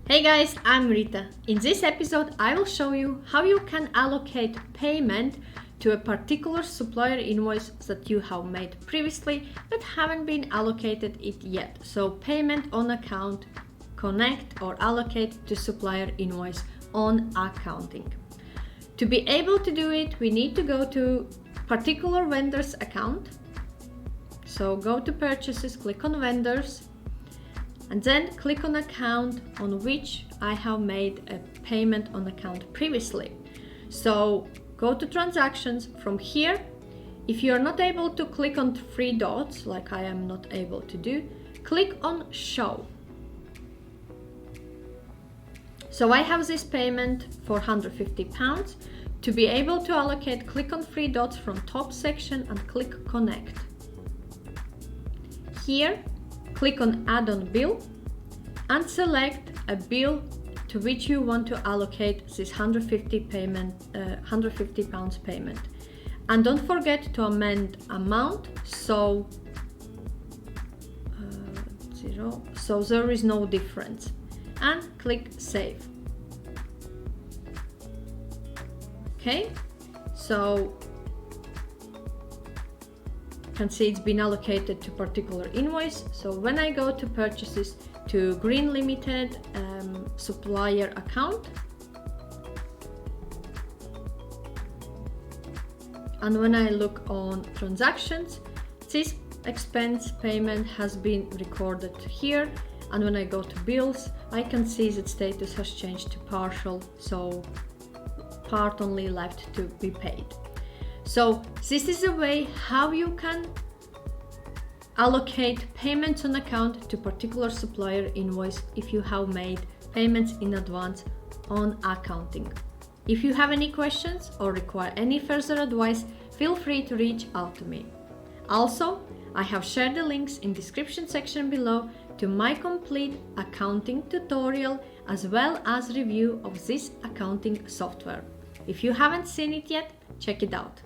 Hey guys, I'm Rita. In this episode, I will show you how you can allocate payment to a particular supplier invoice that you have made previously but haven't been allocated it yet. So payment on account, connect or allocate to supplier invoice on accounting. To be able to do it, we need to go to particular vendor's account. So go to purchases, click on vendors, and then click on account on which I have made a payment on account previously. So go to transactions. From here, if you are not able to click on three dots like I am not able to do, click on show. So I have this payment for £150. To be able to allocate, click on three dots from top section and click connect. Here, click on add on bill and select a bill to which you want to allocate this £150 payment. And don't forget to amend amount so there is no difference. And click save. Okay, so you can see it's been allocated to particular invoice. So when I go to purchases to Green Limited supplier account, and when I look on transactions, this expense payment has been recorded here. And when I go to bills, I can see that status has changed to partial, so part only left to be paid. So this is a way how you can allocate payments on account to particular supplier invoice if you have made payments in advance on accounting. If you have any questions or require any further advice, feel free to reach out to me. Also, I have shared the links in description section below to my complete accounting tutorial as well as review of this accounting software. If you haven't seen it yet, check it out.